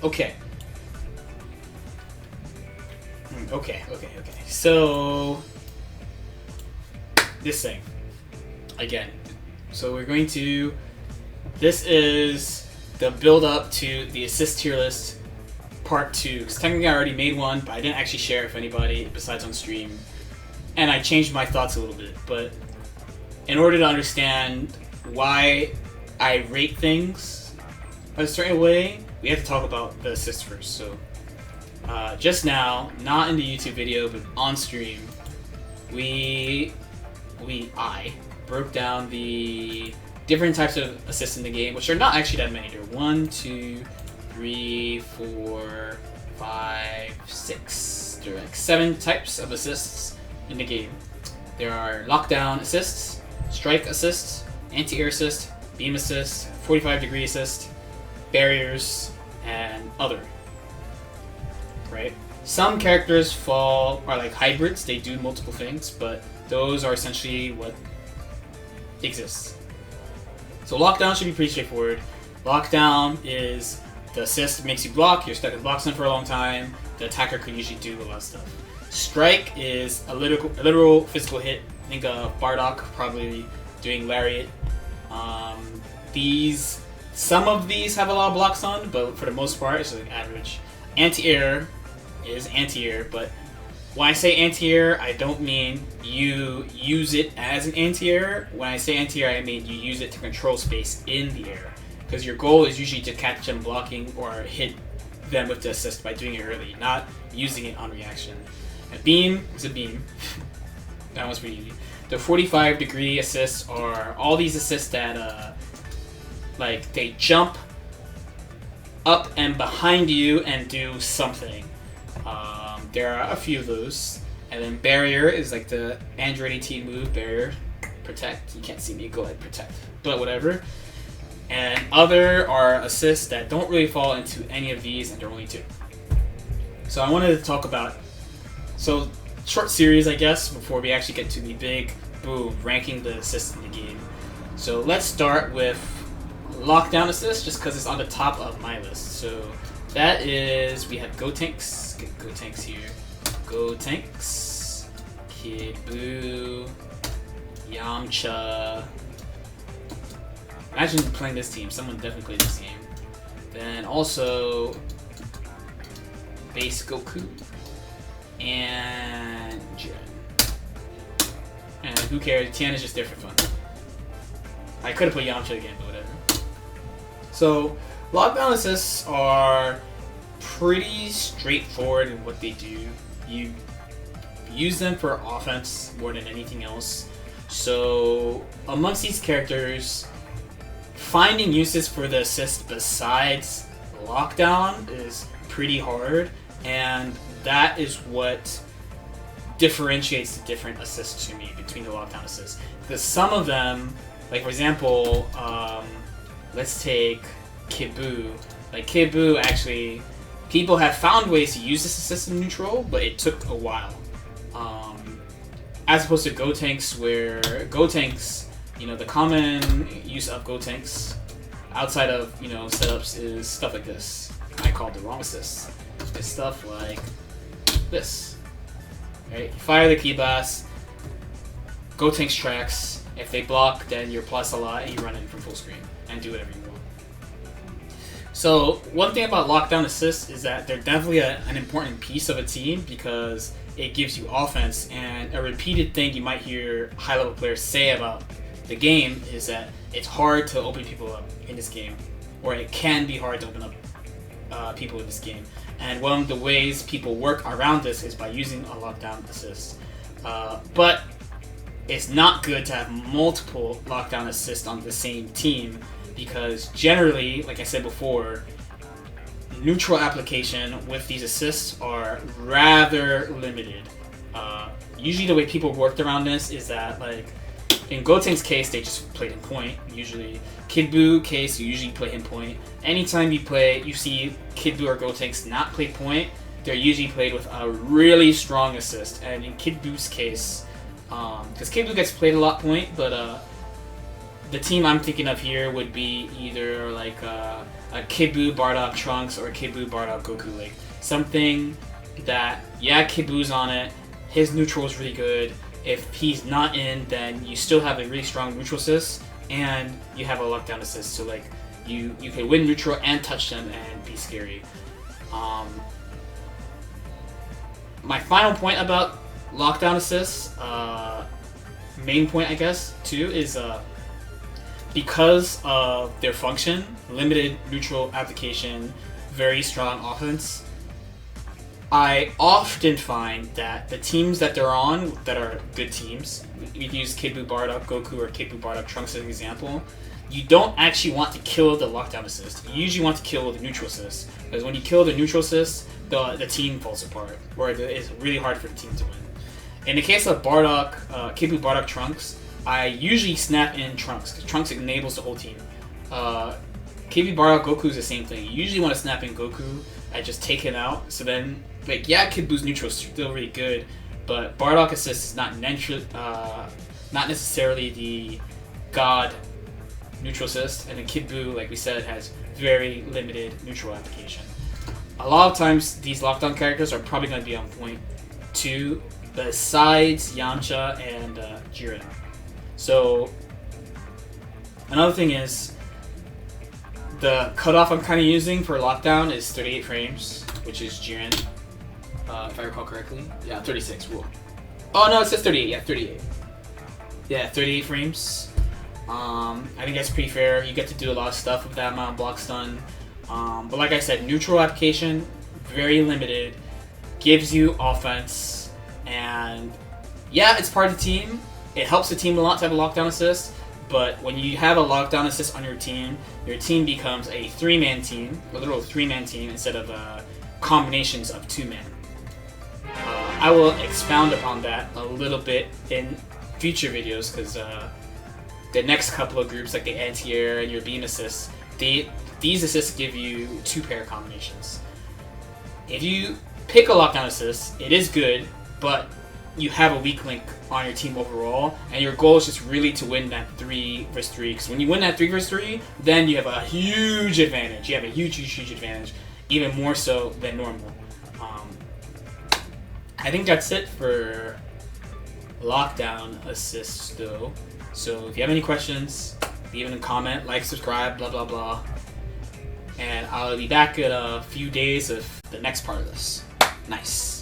Okay. Okay. So this thing again. So we're going to. This is the build up to the assist tier list part 2. Because technically I already made one, but I didn't actually share it with anybody besides on stream. And I changed my thoughts a little bit. But in order to understand why I rate things a certain way, we have to talk about the assists first. So just now, not in the YouTube video, but on stream, I broke down the different types of assists in the game, which are not actually that many. There are 1, 2, 3, 4, 5, 6. There are like 7 types of assists in the game. There are lockdown assists, strike assists, anti-air assist, beam assist, 45-degree assist, barriers, and other. Right? Some characters are like hybrids. They do multiple things, but those are essentially what exists. So lockdown should be pretty straightforward. Lockdown is the assist makes you block. You're stuck in block zone for a long time. The attacker could usually do a lot of stuff. Strike is a literal physical hit. Think of Bardock probably doing lariat. Some of these have a lot of blocks on, but for the most part, it's like average. Anti-air is anti-air, but when I say anti-air, I don't mean you use it as an anti-air. When I say anti-air, I mean you use it to control space in the air. Because your goal is usually to catch them blocking or hit them with the assist by doing it early, not using it on reaction. A beam is a beam. That one's pretty easy. The 45-degree assists are all these assists that like they jump up and behind you and do something. There are a few of those. And then barrier is like the Android 18 move, barrier, protect. You can't see me, go ahead, protect. But whatever. And other are assists that don't really fall into any of these, and there are only 2. So I wanted to talk about, so short series I guess, before we actually get to the big boom, ranking the assists in the game. So let's start with lockdown assist, just because it's on the top of my list. So that is, we have Gotenks. Get Gotenks here. Gotenks, Kid Buu, Yamcha. Imagine playing this team. Someone definitely played this game. Then also Base Goku and Jiren. And who cares? Tien is just there for fun. I could have put Yamcha again, but whatever. So lockdown assists are pretty straightforward in what they do. You use them for offense more than anything else. So amongst these characters, finding uses for the assist besides lockdown is pretty hard, and that is what differentiates the different assists to me between the lockdown assists. Because some of them, like for example, let's take Kid Buu. Like Kid Buu, actually, people have found ways to use this assist in neutral, but it took a while. As opposed to Gotenks, where Gotenks, the common use of Gotenks outside of, setups is stuff like this. I call it the wrong assist. It's stuff like this. Right? You fire the key blast, Gotenks tracks. If they block, then you're plus a lot and you run in from full screen and do whatever you want. So one thing about lockdown assists is that they're definitely an important piece of a team because it gives you offense, and a repeated thing you might hear high-level players say about the game is that it's hard to open people up in this game, or it can be hard to open up people in this game. And one of the ways people work around this is by using a lockdown assist. But it's not good to have multiple lockdown assists on the same team because generally, like I said before, neutral application with these assists are rather limited. Usually the way people worked around this is that, like, in Gotenks' case, they just played him point, usually. Kid Buu case, you usually play him point. Anytime you see Kid Buu or Gotenks not play point, they're usually played with a really strong assist. And in Kid Buu's case, because Kid Buu gets played a lot point, but the team I'm thinking of here would be either like a Kid Buu, Bardock, Trunks, or a Kid Buu, Bardock, Goku. Like something that, yeah, Kid Buu's on it. His neutral is really good. If he's not in, then you still have a really strong neutral assist, and you have a lockdown assist. So like you can win neutral and touch them and be scary. My final point about lockdown assists, main point I guess too, is because of their function, limited neutral application, very strong offense, I often find that the teams that they're on that are good teams, we use Kid Buu, Bardock, Goku, or Kid Buu, Bardock, Trunks as an example, you don't actually want to kill the lockdown assist. You usually want to kill the neutral assist, because when you kill the neutral assist, the team falls apart, or it's really hard for the team to win. In the case of Bardock, Kid Buu, Bardock, Trunks, I usually snap in Trunks, because Trunks enables the whole team. Kid Buu, Bardock, Goku is the same thing. You usually want to snap in Goku and just take him out, so then, like, yeah, Kid Buu's neutral is still really good, but Bardock assist is not necessarily the god neutral assist, and then Kid Buu, like we said, has very limited neutral application. A lot of times, these lockdown characters are probably going to be on point too, besides Yamcha and Jiren. So, another thing is, the cutoff I'm kind of using for lockdown is 38 frames, which is Jiren, if I recall correctly. Yeah, 36. Whoa. Oh no, it says 38. Yeah, 38. Yeah, 38 frames. I think that's pretty fair. You get to do a lot of stuff with that amount of block stun. But like I said, neutral application, very limited, gives you offense, and yeah, it's part of the team. It helps the team a lot to have a lockdown assist, but when you have a lockdown assist on your team becomes a three-man team, a literal three-man team, instead of combinations of two-men. I will expound upon that a little bit in future videos, because the next couple of groups, like the anti-air and your beam assists, these assists give you two-pair combinations. If you pick a lockdown assist, it is good, but you have a weak link on your team overall, and your goal is just really to win that 3 vs 3. Because when you win that 3 vs 3, then you have a huge advantage. You have a huge advantage, even more so than normal. I think that's it for lockdown assists, though. So if you have any questions, leave it in a comment, like, subscribe, blah blah blah. And I'll be back in a few days of the next part of this. Nice.